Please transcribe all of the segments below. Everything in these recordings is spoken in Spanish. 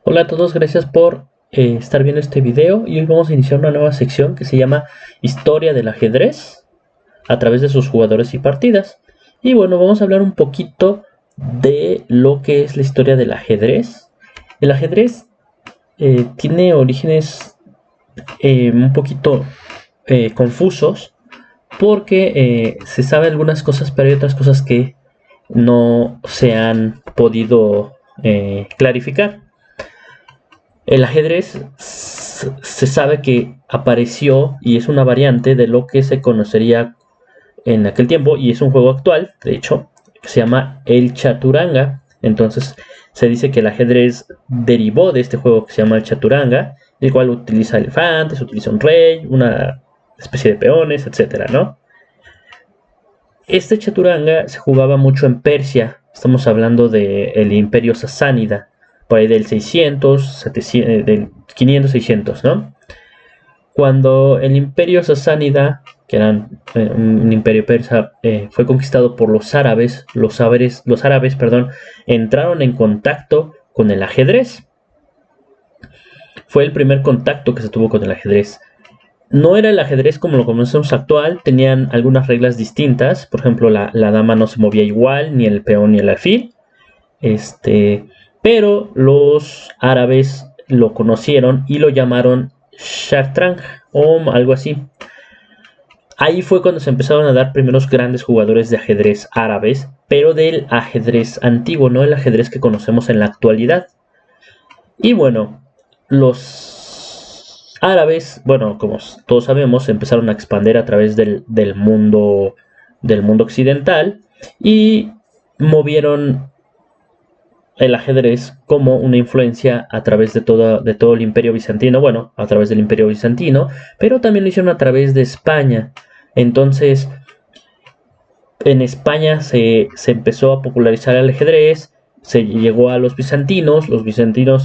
Hola a todos, gracias por estar viendo este video y hoy vamos a iniciar una nueva sección que se llama Historia del ajedrez a través de sus jugadores y partidas. Y bueno, vamos a hablar un poquito de lo que es la historia del ajedrez. El ajedrez tiene orígenes un poquito confusos porque se sabe algunas cosas pero hay otras cosas que no se han podido clarificar. El ajedrez se sabe que apareció y es una variante de lo que se conocería en aquel tiempo y es un juego actual, de hecho, que se llama el Chaturanga. Entonces se dice que el ajedrez derivó de este juego que se llama el Chaturanga, el cual utiliza elefantes, utiliza un rey, una especie de peones, etcétera, ¿no? Este Chaturanga se jugaba mucho en Persia, estamos hablando del Imperio Sasánida, por ahí del 600, 700, del 500, 600, ¿no? Cuando el Imperio Sasánida, que era un imperio persa, fue conquistado por los árabes, perdón, entraron en contacto con el ajedrez. Fue el primer contacto que se tuvo con el ajedrez. No era el ajedrez como lo conocemos actual, tenían algunas reglas distintas, por ejemplo la dama no se movía igual, ni el peón ni el alfil, pero los árabes lo conocieron y lo llamaron Shatranj o algo así. Ahí fue cuando se empezaron a dar primeros grandes jugadores de ajedrez árabes, pero del ajedrez antiguo, no el ajedrez que conocemos en la actualidad. Y bueno, los árabes, bueno, como todos sabemos, empezaron a expandir a través del mundo occidental y movieron el ajedrez como una influencia a través de todo el imperio bizantino, bueno, a través del imperio bizantino, pero también lo hicieron a través de España. Entonces, en España se empezó a popularizar el ajedrez, se llegó a los bizantinos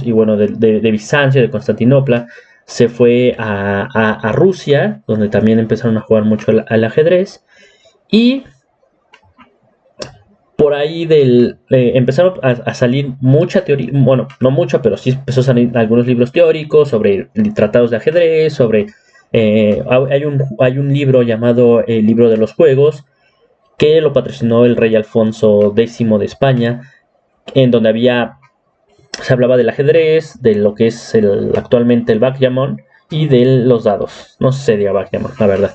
y bueno, de Bizancio, de Constantinopla, se fue a Rusia, donde también empezaron a jugar mucho al ajedrez, y por ahí empezaron a salir mucha teoría, bueno, no mucha, pero sí empezó a salir algunos libros teóricos sobre tratados de ajedrez, sobre... hay un libro llamado El libro de los juegos, que lo patrocinó el rey Alfonso X de España, en donde se hablaba del ajedrez, de lo que es actualmente el backgammon y de los dados. No sé si sería backgammon, la verdad.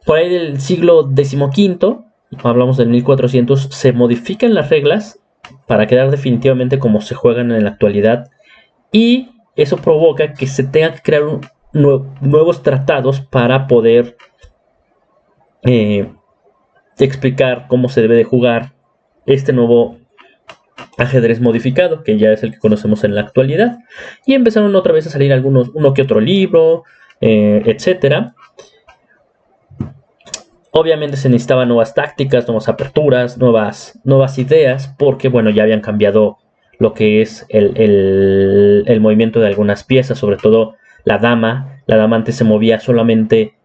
Por ahí del siglo XV, hablamos del 1400, se modifican las reglas para quedar definitivamente como se juegan en la actualidad y eso provoca que se tenga que crear nuevos tratados para poder explicar cómo se debe de jugar este nuevo ajedrez modificado, que ya es el que conocemos en la actualidad. Y empezaron otra vez a salir uno que otro libro, etcétera. Obviamente se necesitaban nuevas tácticas, nuevas aperturas, nuevas ideas, porque bueno, ya habían cambiado lo que es el movimiento de algunas piezas, sobre todo la dama. La dama antes se movía solamente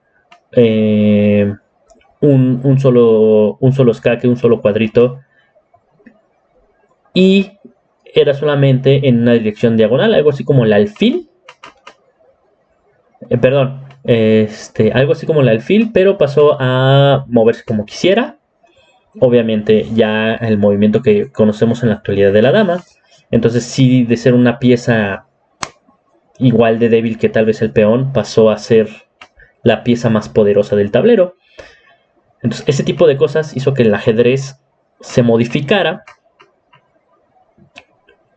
un solo escaque, un solo cuadrito, y era solamente en una dirección diagonal, algo así como el alfil. Algo así como el alfil, pero pasó a moverse como quisiera. Obviamente ya el movimiento que conocemos en la actualidad de la dama. Entonces sí, de ser una pieza igual de débil que tal vez el peón, pasó a ser la pieza más poderosa del tablero. Entonces ese tipo de cosas hizo que el ajedrez se modificara,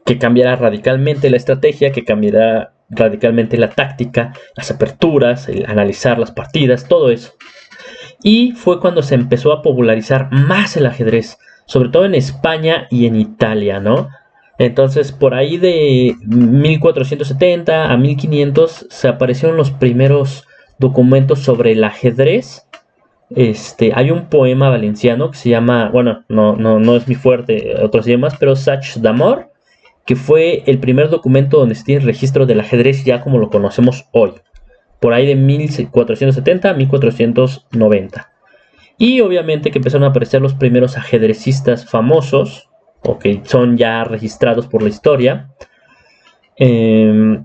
que cambiara radicalmente la estrategia, que cambiara radicalmente la táctica, las aperturas, el analizar las partidas, todo eso. Y fue cuando se empezó a popularizar más el ajedrez, sobre todo en España y en Italia, ¿no? Entonces, por ahí de 1470 a 1500 se aparecieron los primeros documentos sobre el ajedrez. Hay un poema valenciano que se llama, bueno, no es mi fuerte, otros idiomas, pero Sach d'Amor, que fue el primer documento donde se tiene registro del ajedrez ya como lo conocemos hoy, por ahí de 1470 a 1490. Y obviamente que empezaron a aparecer los primeros ajedrecistas famosos, o que son ya registrados por la historia, Y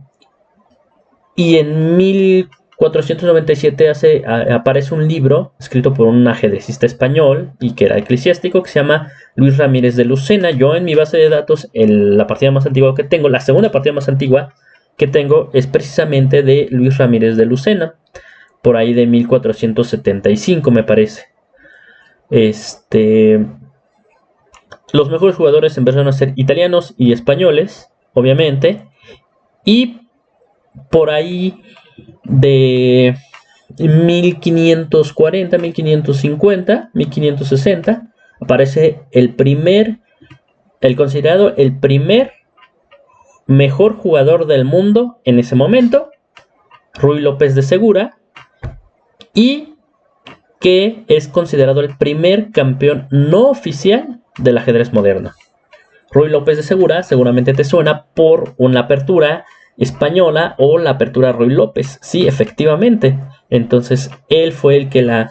en 1497 aparece un libro escrito por un ajedrecista español y que era eclesiástico, que se llama Luis Ramírez de Lucena. Yo en mi base de datos, la partida más antigua que tengo, la segunda partida más antigua que tengo, es precisamente de Luis Ramírez de Lucena, por ahí de 1475 me parece. Los mejores jugadores empezaron a ser italianos y españoles, obviamente, y por ahí de 1540, 1550, 1560 aparece el considerado el primer mejor jugador del mundo en ese momento, Ruy López de Segura, y que es considerado el primer campeón no oficial del ajedrez moderno. Ruy López de Segura seguramente te suena por una apertura española o la apertura Ruy López. Sí, efectivamente. Entonces, él fue el que la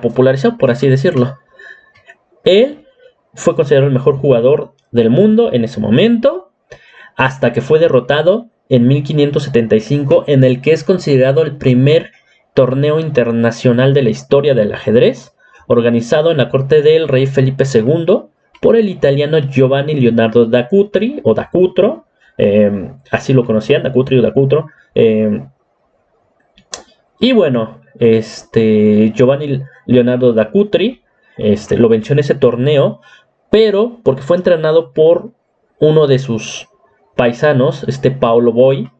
popularizó, por así decirlo. Él fue considerado el mejor jugador del mundo en ese momento, hasta que fue derrotado en 1575, en el que es considerado el primer torneo internacional de la historia del ajedrez, organizado en la corte del rey Felipe II por el italiano Giovanni Leonardo da Cutri, o da Cutro, así lo conocían, da Cutri o da Cutro. Y bueno, Giovanni Leonardo da Cutri lo venció en ese torneo, pero porque fue entrenado por uno de sus paisanos, Paolo Boy,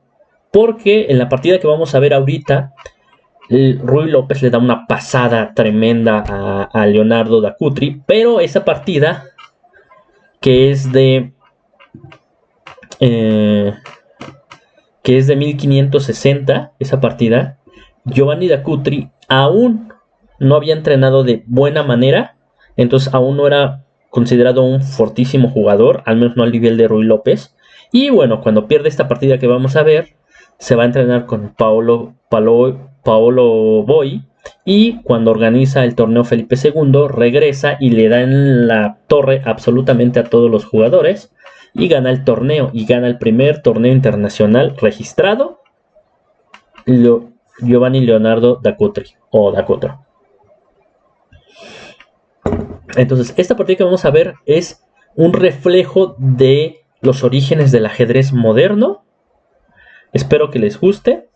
porque en la partida que vamos a ver ahorita, Ruy López le da una pasada tremenda a Leonardo da Cutri, pero esa partida, que es de 1560, esa partida, Giovanni da Cutri aún no había entrenado de buena manera, entonces aún no era considerado un fortísimo jugador, al menos no al nivel de Ruy López. Y bueno, cuando pierde esta partida que vamos a ver, se va a entrenar con Paolo Boy, y cuando organiza el torneo Felipe II, regresa y le da en la torre absolutamente a todos los jugadores y gana el torneo, y gana el primer torneo internacional registrado, Giovanni Leonardo da Cutri, o da Cutro. Entonces, esta partida que vamos a ver es un reflejo de los orígenes del ajedrez moderno. Espero que les guste.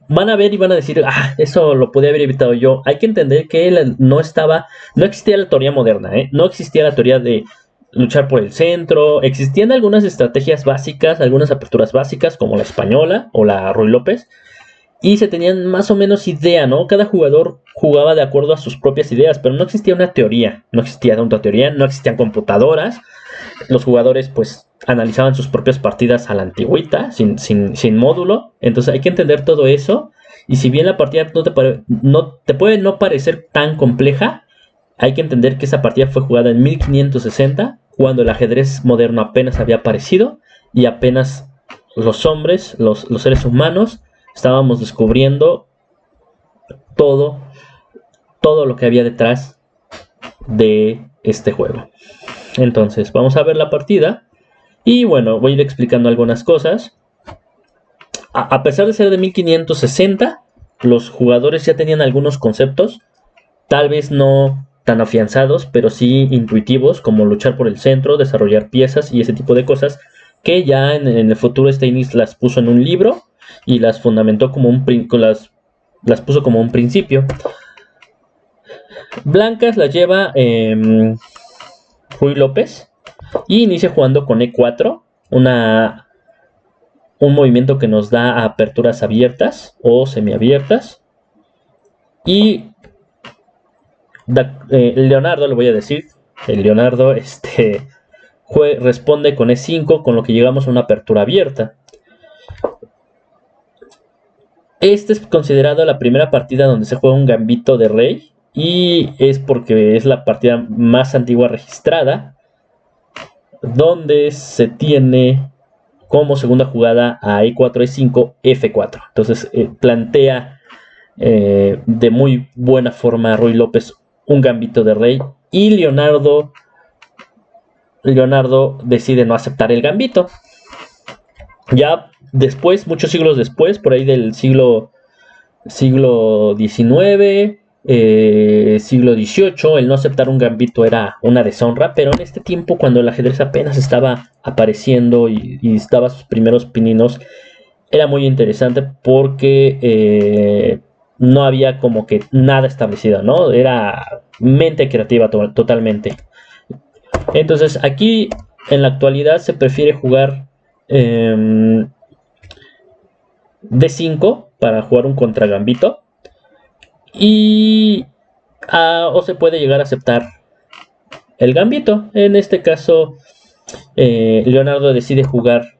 Van a ver y van a decir, eso lo podía haber evitado yo. Hay que entender que no existía la teoría moderna, no existía la teoría de luchar por el centro. Existían algunas estrategias básicas, algunas aperturas básicas, como la española o la Ruy López, y se tenían más o menos idea, ¿no? Cada jugador jugaba de acuerdo a sus propias ideas, pero no existía una teoría, no existía tanta teoría, no existían computadoras. Los jugadores pues analizaban sus propias partidas a la antigüita, sin módulo. Entonces hay que entender todo eso. Y si bien la partida no te puede no parecer tan compleja, hay que entender que esa partida fue jugada en 1560, cuando el ajedrez moderno apenas había aparecido y apenas los hombres, los seres humanos, estábamos descubriendo todo lo que había detrás de este juego. Entonces, vamos a ver la partida. Y bueno, voy a ir explicando algunas cosas. A pesar de ser de 1560, los jugadores ya tenían algunos conceptos, tal vez no tan afianzados, pero sí intuitivos, como luchar por el centro, desarrollar piezas y ese tipo de cosas, que ya en el futuro Steinitz las puso en un libro y las fundamentó las puso como un principio. Blancas las lleva Ruy López y inicia jugando con E4, un movimiento que nos da aperturas abiertas o semiabiertas. Y Leonardo, le voy a decir, el Leonardo responde con E5, con lo que llegamos a una apertura abierta. Es considerado la primera partida donde se juega un gambito de rey, y es porque es la partida más antigua registrada, donde se tiene como segunda jugada a E4, E5, F4. Entonces plantea de muy buena forma Ruy López un gambito de rey, y Leonardo Leonardo decide no aceptar el gambito. Ya después, muchos siglos después, por ahí del siglo XIX, siglo XVIII, el no aceptar un gambito era una deshonra, pero en este tiempo, cuando el ajedrez apenas estaba apareciendo y estaba sus primeros pininos, era muy interesante porque no había como que nada establecido, ¿no? Era mente creativa totalmente. Entonces aquí en la actualidad se prefiere jugar D5 para jugar un contragambito y o se puede llegar a aceptar el gambito. En este caso Leonardo decide jugar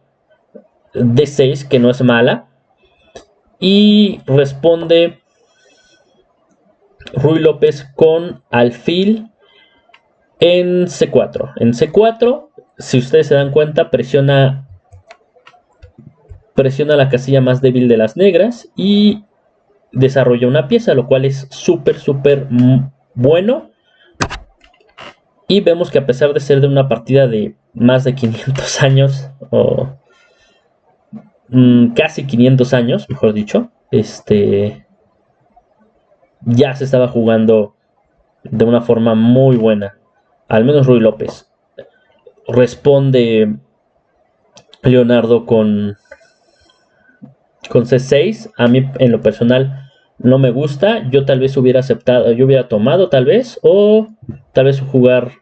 D6, que no es mala, y responde Ruy López con alfil en C4. En C4, si ustedes se dan cuenta, presiona la casilla más débil de las negras y desarrolla una pieza, lo cual es súper bueno. Y vemos que a pesar de ser de una partida de más de 500 años, o casi 500 años, mejor dicho, ya se estaba jugando de una forma muy buena. Al menos Ruy López. Responde Leonardo con C6. A mí en lo personal no me gusta. Yo tal vez hubiera aceptado, yo hubiera tomado tal vez, o tal vez jugar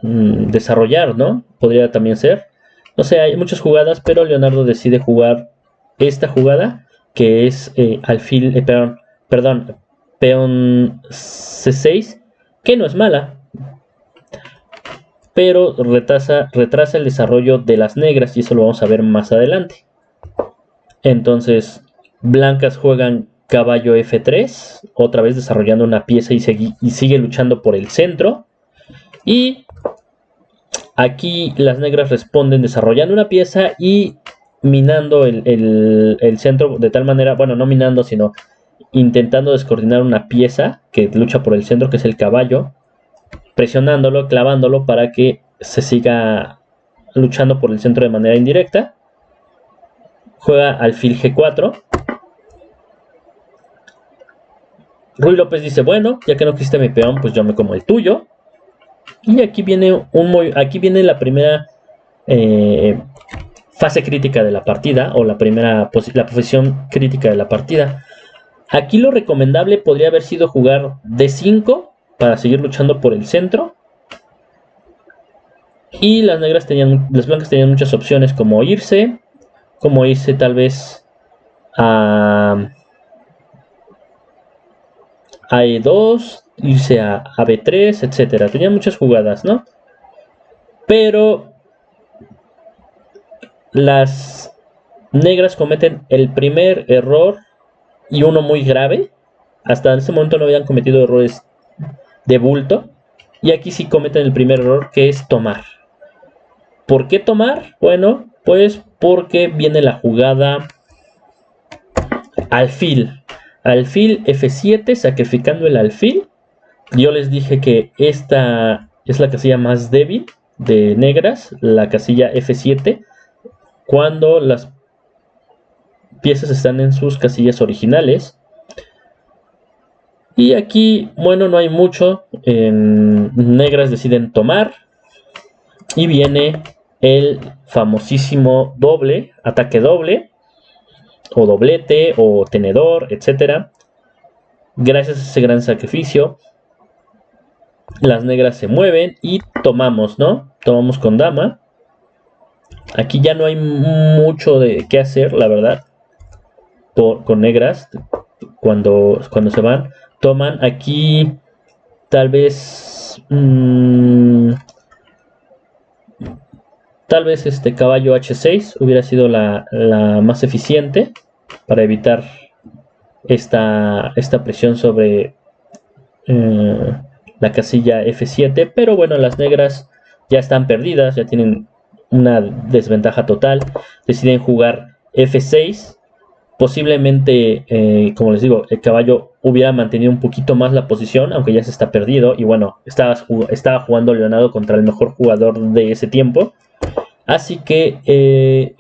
desarrollar, ¿no? Podría también ser. No sé, hay muchas jugadas, pero Leonardo decide jugar esta jugada, que es alfil, perdón, peón C6, que no es mala, pero retrasa el desarrollo de las negras, y eso lo vamos a ver más adelante. Entonces, blancas juegan caballo F3, otra vez desarrollando una pieza y sigue luchando por el centro. Y aquí las negras responden desarrollando una pieza y minando el centro de tal manera, bueno, no minando, sino intentando descoordinar una pieza que lucha por el centro, que es el caballo, presionándolo, clavándolo para que se siga luchando por el centro de manera indirecta. Juega alfil G4. Ruy López dice, bueno, ya que no quisiste mi peón, pues yo me como el tuyo. Y aquí viene la primera fase crítica de la partida, o la posición crítica de la partida. Aquí lo recomendable podría haber sido jugar D5 para seguir luchando por el centro. Y las blancas tenían muchas opciones, como irse tal vez a E2, irse a B3, etcétera. Tenían muchas jugadas, ¿no? Pero las negras cometen el primer error, y uno muy grave. Hasta ese momento no habían cometido errores de bulto, y aquí sí cometen el primer error, que es tomar. ¿Por qué tomar? Bueno, pues porque viene la jugada alfil F7, sacrificando el alfil. Yo les dije que esta es la casilla más débil de negras, la casilla F7, cuando las piezas están en sus casillas originales. Y aquí, bueno, no hay mucho. Negras deciden tomar, y viene el famosísimo ataque doble, o doblete, o tenedor, etcétera. Gracias a ese gran sacrificio, las negras se mueven y tomamos, ¿no? Tomamos con dama. Aquí ya no hay mucho de qué hacer, la verdad, con negras. Cuando se van, toman. Aquí tal vez caballo H6 hubiera sido la más eficiente para evitar esta presión sobre la casilla F7. Pero bueno, las negras ya están perdidas, ya tienen una desventaja total. Deciden jugar F6 Posiblemente, como les digo, el caballo hubiera mantenido un poquito más la posición, aunque ya se está perdido. Y bueno, estaba jugando Leonardo contra el mejor jugador de ese tiempo. Así que,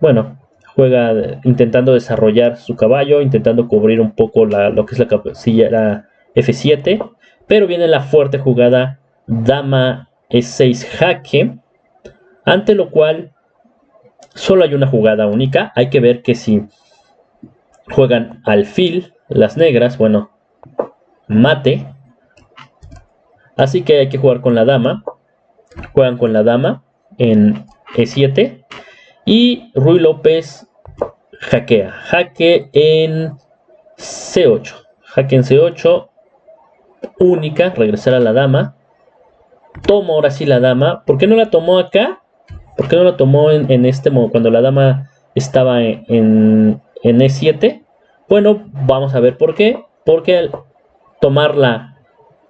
bueno, juega intentando desarrollar su caballo, intentando cubrir un poco lo que es la casilla F7. Pero viene la fuerte jugada Dama E6 jaque, ante lo cual solo hay una jugada única. Hay que ver que si juegan alfil las negras, bueno, mate. Así que hay que jugar con la dama. Juegan con la dama en E7. Y Ruy López jaquea. Jaque en C8. Jaque en C8. Única, regresar a la dama. Tomo ahora sí la dama. ¿Por qué no la tomó acá? ¿Por qué no la tomó en este modo? Cuando la dama estaba en E7. Bueno, vamos a ver por qué. Porque al tomarla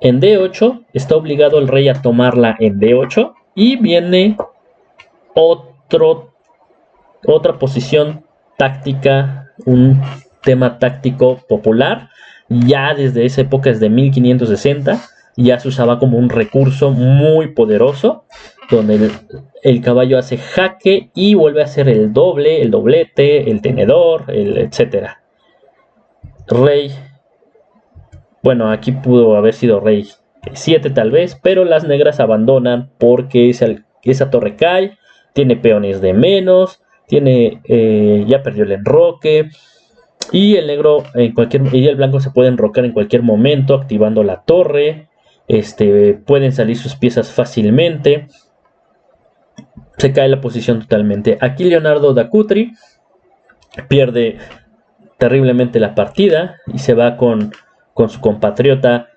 en D8, está obligado el rey a tomarla en D8. Y viene otra posición táctica, un tema táctico popular. Ya desde esa época, desde 1560, ya se usaba como un recurso muy poderoso, donde el caballo hace jaque y vuelve a hacer el doble, el doblete, el tenedor, etcétera. Rey, bueno, aquí pudo haber sido rey 7 tal vez, pero las negras abandonan porque esa torre cae, tiene peones de menos, ya perdió el enroque, y el negro y el blanco se puede enrocar en cualquier momento activando la torre. Pueden salir sus piezas fácilmente. Se cae la posición totalmente. Aquí Leonardo da Cutri pierde terriblemente la partida y se va con su compatriota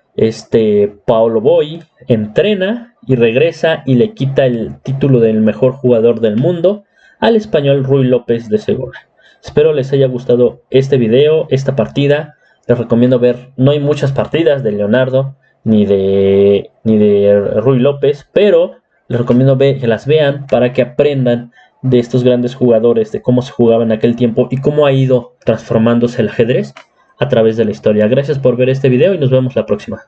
Paolo Boy. Entrena y regresa y le quita el título del mejor jugador del mundo al español Ruy López de Segora. Espero les haya gustado este video, esta partida. Les recomiendo ver, no hay muchas partidas de Leonardo ni de Ruy López, pero les recomiendo que las vean para que aprendan de estos grandes jugadores, de cómo se jugaba en aquel tiempo y cómo ha ido transformándose el ajedrez a través de la historia. Gracias por ver este video y nos vemos la próxima.